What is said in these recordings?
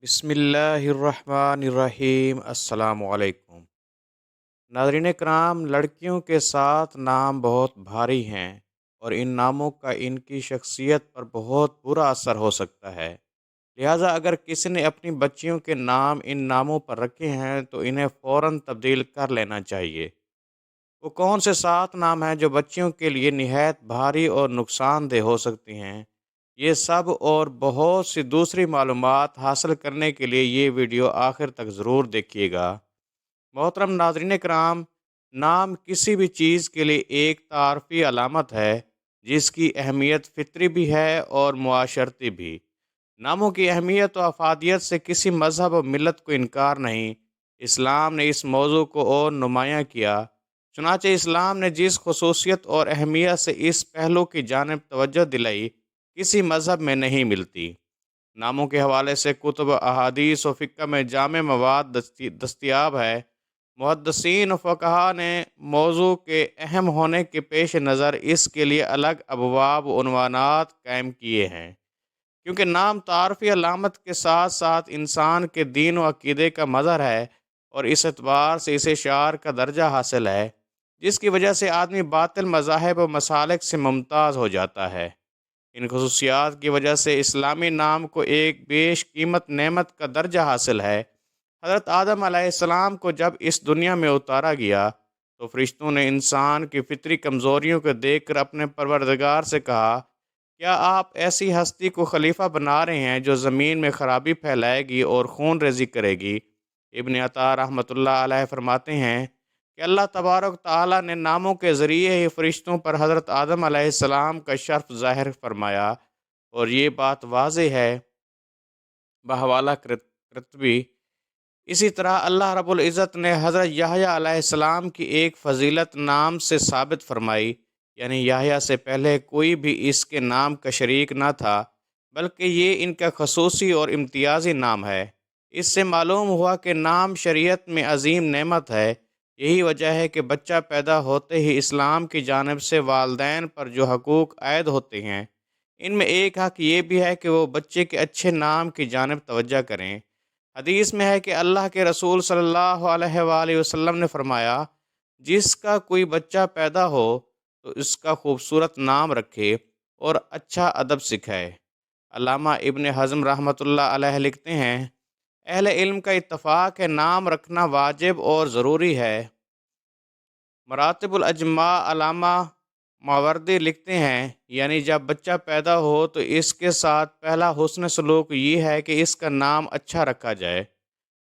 بسم اللہ الرحمن الرحیم السلام علیکم ناظرین کرام، لڑکیوں کے ساتھ نام بہت بھاری ہیں اور ان ناموں کا ان کی شخصیت پر بہت برا اثر ہو سکتا ہے۔ لہٰذا اگر کسی نے اپنی بچیوں کے نام ان ناموں پر رکھے ہیں تو انہیں فوراً تبدیل کر لینا چاہیے۔ وہ کون سے 7 نام ہیں جو بچیوں کے لیے نہایت بھاری اور نقصان دہ ہو سکتی ہیں؟ یہ سب اور بہت سی دوسری معلومات حاصل کرنے کے لیے یہ ویڈیو آخر تک ضرور دیکھیے گا۔ محترم ناظرین کرام، نام کسی بھی چیز کے لیے ایک تعارفی علامت ہے جس کی اہمیت فطری بھی ہے اور معاشرتی بھی۔ ناموں کی اہمیت و افادیت سے کسی مذہب و ملت کو انکار نہیں۔ اسلام نے اس موضوع کو اور نمایاں کیا۔ چنانچہ اسلام نے جس خصوصیت اور اہمیت سے اس پہلو کی جانب توجہ دلائی، کسی مذہب میں نہیں ملتی۔ ناموں کے حوالے سے کتب احادیث و فقہ میں جامع مواد دستیاب ہے۔ محدثین و فقہا نے موضوع کے اہم ہونے کے پیش نظر اس کے لیے الگ ابواب و عنوانات قائم کیے ہیں، کیونکہ نام تعارفی علامت کے ساتھ ساتھ انسان کے دین و عقیدے کا مظہر ہے اور اس اعتبار سے اسے شعار کا درجہ حاصل ہے، جس کی وجہ سے آدمی باطل مذاہب و مسالک سے ممتاز ہو جاتا ہے۔ ان خصوصیات کی وجہ سے اسلامی نام کو ایک بیش قیمت نعمت کا درجہ حاصل ہے۔ حضرت آدم علیہ السلام کو جب اس دنیا میں اتارا گیا تو فرشتوں نے انسان کی فطری کمزوریوں کو دیکھ کر اپنے پروردگار سے کہا، کیا آپ ایسی ہستی کو خلیفہ بنا رہے ہیں جو زمین میں خرابی پھیلائے گی اور خون ریزی کرے گی؟ ابن عطا رحمۃ اللہ علیہ فرماتے ہیں کہ اللہ تبارک تعالیٰ نے ناموں کے ذریعے ہی فرشتوں پر حضرت آدم علیہ السلام کا شرف ظاہر فرمایا، اور یہ بات واضح ہے بحوالہ کرتبی۔ اسی طرح اللہ رب العزت نے حضرت یحییٰ علیہ السلام کی ایک فضیلت نام سے ثابت فرمائی، یعنی یحییٰ سے پہلے کوئی بھی اس کے نام کا شریک نہ تھا، بلکہ یہ ان کا خصوصی اور امتیازی نام ہے۔ اس سے معلوم ہوا کہ نام شریعت میں عظیم نعمت ہے۔ یہی وجہ ہے کہ بچہ پیدا ہوتے ہی اسلام کی جانب سے والدین پر جو حقوق عائد ہوتے ہیں، ان میں ایک حق یہ بھی ہے کہ وہ بچے کے اچھے نام کی جانب توجہ کریں۔ حدیث میں ہے کہ اللہ کے رسول صلی اللہ علیہ وآلہ وسلم نے فرمایا، جس کا کوئی بچہ پیدا ہو تو اس کا خوبصورت نام رکھے اور اچھا ادب سکھائے۔ علامہ ابن حزم رحمۃ اللہ علیہ لکھتے ہیں، اہل علم کا اتفاق ہے نام رکھنا واجب اور ضروری ہے۔ مراتب الاجماع علامہ ماوردی لکھتے ہیں، یعنی جب بچہ پیدا ہو تو اس کے ساتھ پہلا حسن سلوک یہ ہے کہ اس کا نام اچھا رکھا جائے۔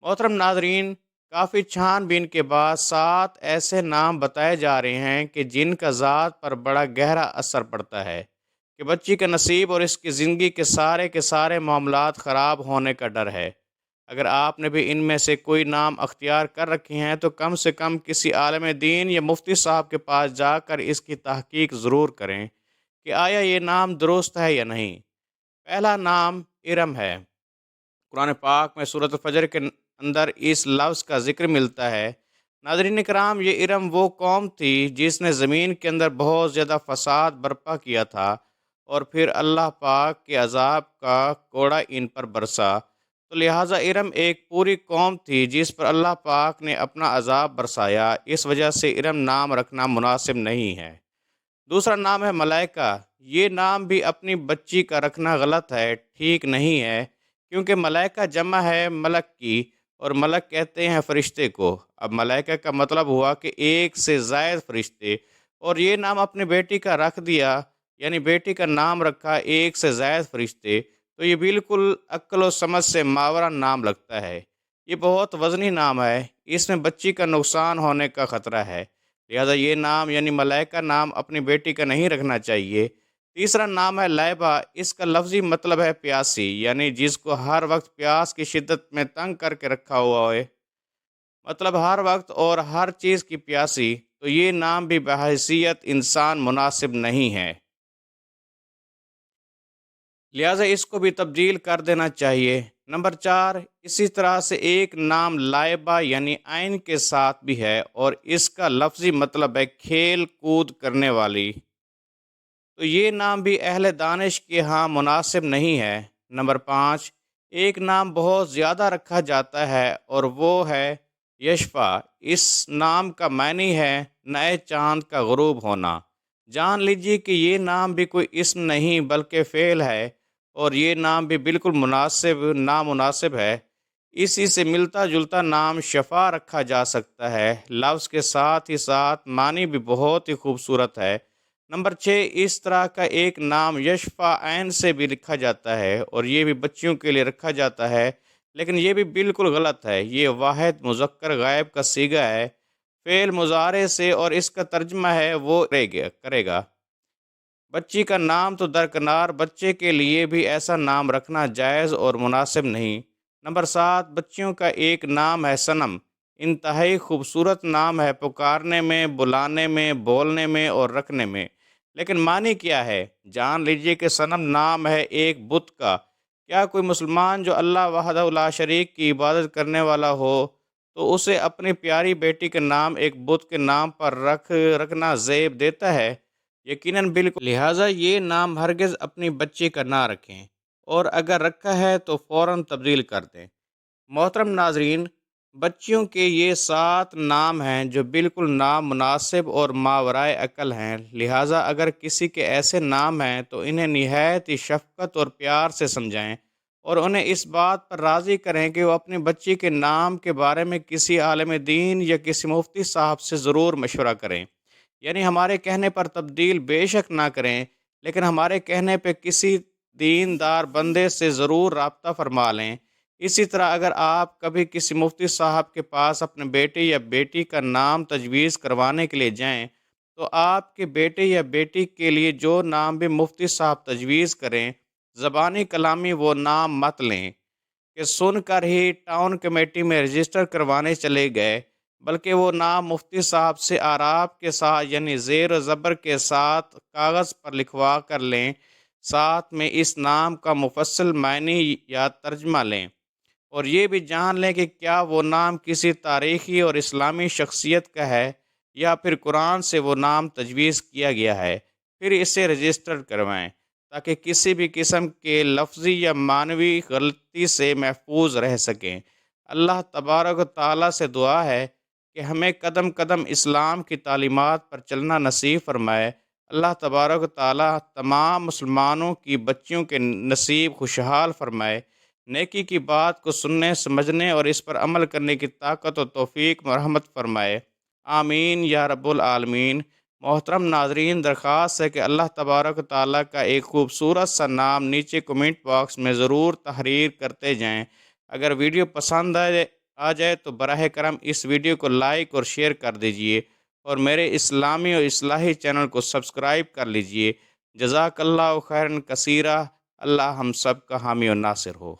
محترم ناظرین، کافی چھان بین کے بعد 7 ایسے نام بتائے جا رہے ہیں کہ جن کا ذات پر بڑا گہرا اثر پڑتا ہے، کہ بچی کا نصیب اور اس کی زندگی کے سارے معاملات خراب ہونے کا ڈر ہے۔ اگر آپ نے بھی ان میں سے کوئی نام اختیار کر رکھے ہیں تو کم سے کم کسی عالم دین یا مفتی صاحب کے پاس جا کر اس کی تحقیق ضرور کریں کہ آیا یہ نام درست ہے یا نہیں۔ پہلا نام ارم ہے۔ قرآن پاک میں سورۃ الفجر کے اندر اس لفظ کا ذکر ملتا ہے۔ ناظرین کرام، یہ ارم وہ قوم تھی جس نے زمین کے اندر بہت زیادہ فساد برپا کیا تھا، اور پھر اللہ پاک کے عذاب کا کوڑا ان پر برسا، تو لہٰذا ارم ایک پوری قوم تھی جس پر اللہ پاک نے اپنا عذاب برسایا۔ اس وجہ سے ارم نام رکھنا مناسب نہیں ہے۔ دوسرا نام ہے ملائکہ۔ یہ نام بھی اپنی بچی کا رکھنا غلط ہے، ٹھیک نہیں ہے، کیونکہ ملائکہ جمع ہے ملک کی، اور ملک کہتے ہیں فرشتے کو۔ اب ملائکہ کا مطلب ہوا کہ ایک سے زائد فرشتے، اور یہ نام اپنی بیٹی کا رکھ دیا، یعنی بیٹی کا نام رکھا ایک سے زائد فرشتے، تو یہ بالکل عقل و سمجھ سے ماورا نام لگتا ہے۔ یہ بہت وزنی نام ہے، اس میں بچی کا نقصان ہونے کا خطرہ ہے، لہذا یہ نام یعنی ملائکہ نام اپنی بیٹی کا نہیں رکھنا چاہیے۔ تیسرا نام ہے لائبہ۔ اس کا لفظی مطلب ہے پیاسی، یعنی جس کو ہر وقت پیاس کی شدت میں تنگ کر کے رکھا ہوا ہے، مطلب ہر وقت اور ہر چیز کی پیاسی، تو یہ نام بھی بحیثیت انسان مناسب نہیں ہے، لہذا اس کو بھی تبدیل کر دینا چاہیے۔ نمبر 4، اسی طرح سے ایک نام لائبہ یعنی عین کے ساتھ بھی ہے، اور اس کا لفظی مطلب ہے کھیل کود کرنے والی، تو یہ نام بھی اہل دانش کے ہاں مناسب نہیں ہے۔ نمبر 5، ایک نام بہت زیادہ رکھا جاتا ہے اور وہ ہے یشفا۔ اس نام کا معنی ہے نئے چاند کا غروب ہونا۔ جان لیجیے کہ یہ نام بھی کوئی اسم نہیں بلکہ فعل ہے، اور یہ نام بھی بالکل نامناسب ہے۔ اسی سے ملتا جلتا نام شفا رکھا جا سکتا ہے۔ لفظ کے ساتھ ہی ساتھ معنی بھی بہت ہی خوبصورت ہے۔ نمبر 6، اس طرح کا ایک نام یشفا عین سے بھی لکھا جاتا ہے، اور یہ بھی بچیوں کے لیے رکھا جاتا ہے، لیکن یہ بھی بالکل غلط ہے۔ یہ واحد مذکر غائب کا صیغہ ہے، فعل مضارع سے، اور اس کا ترجمہ ہے وہ کرے گا۔ بچی کا نام تو درکنار، بچے کے لیے بھی ایسا نام رکھنا جائز اور مناسب نہیں۔ نمبر 7، بچیوں کا ایک نام ہے صنم۔ انتہائی خوبصورت نام ہے پکارنے میں، بلانے میں، بولنے میں اور رکھنے میں، لیکن معنی کیا ہے؟ جان لیجئے کہ صنم نام ہے ایک بت کا۔ کیا کوئی مسلمان جو اللہ وحدہ لا شریک کی عبادت کرنے والا ہو تو اسے اپنی پیاری بیٹی کا نام ایک بت کے نام پر رکھنا زیب دیتا ہے؟ یقیناً بالکل۔ لہٰذا یہ نام ہرگز اپنی بچی کا نہ رکھیں، اور اگر رکھا ہے تو فوراً تبدیل کر دیں۔ محترم ناظرین، بچیوں کے یہ 7 نام ہیں جو بالکل نامناسب اور ماورائے عقل ہیں۔ لہٰذا اگر کسی کے ایسے نام ہیں تو انہیں نہایت ہی شفقت اور پیار سے سمجھائیں، اور انہیں اس بات پر راضی کریں کہ وہ اپنی بچی کے نام کے بارے میں کسی عالم دین یا کسی مفتی صاحب سے ضرور مشورہ کریں۔ یعنی ہمارے کہنے پر تبدیل بے شک نہ کریں، لیکن ہمارے کہنے پہ کسی دیندار بندے سے ضرور رابطہ فرما لیں۔ اسی طرح اگر آپ کبھی کسی مفتی صاحب کے پاس اپنے بیٹے یا بیٹی کا نام تجویز کروانے کے لیے جائیں تو آپ کے بیٹے یا بیٹی کے لیے جو نام بھی مفتی صاحب تجویز کریں، زبانی کلامی وہ نام مت لیں کہ سن کر ہی ٹاؤن کمیٹی میں رجسٹر کروانے چلے گئے، بلکہ وہ نام مفتی صاحب سے آراب کے ساتھ یعنی زیر و زبر کے ساتھ کاغذ پر لکھوا کر لیں، ساتھ میں اس نام کا مفصل معنی یا ترجمہ لیں، اور یہ بھی جان لیں کہ کیا وہ نام کسی تاریخی اور اسلامی شخصیت کا ہے یا پھر قرآن سے وہ نام تجویز کیا گیا ہے۔ پھر اسے رجسٹر کروائیں تاکہ کسی بھی قسم کے لفظی یا معنوی غلطی سے محفوظ رہ سکیں۔ اللہ تبارک و تعالیٰ سے دعا ہے کہ ہمیں قدم قدم اسلام کی تعلیمات پر چلنا نصیب فرمائے۔ اللہ تبارک و تعالیٰ تمام مسلمانوں کی بچیوں کے نصیب خوشحال فرمائے۔ نیکی کی بات کو سننے، سمجھنے اور اس پر عمل کرنے کی طاقت و توفیق مرحمت فرمائے۔ آمین یا رب العالمین۔ محترم ناظرین، درخواست ہے کہ اللہ تبارک و تعالیٰ کا ایک خوبصورت سا نام نیچے کمنٹ باکس میں ضرور تحریر کرتے جائیں۔ اگر ویڈیو پسند آ جائے تو براہ کرم اس ویڈیو کو لائک اور شیئر کر دیجئے، اور میرے اسلامی اور اصلاحی چینل کو سبسکرائب کر لیجئے۔ جزاک اللہ خیرن کثیرہ۔ اللہ ہم سب کا حامی و ناصر ہو۔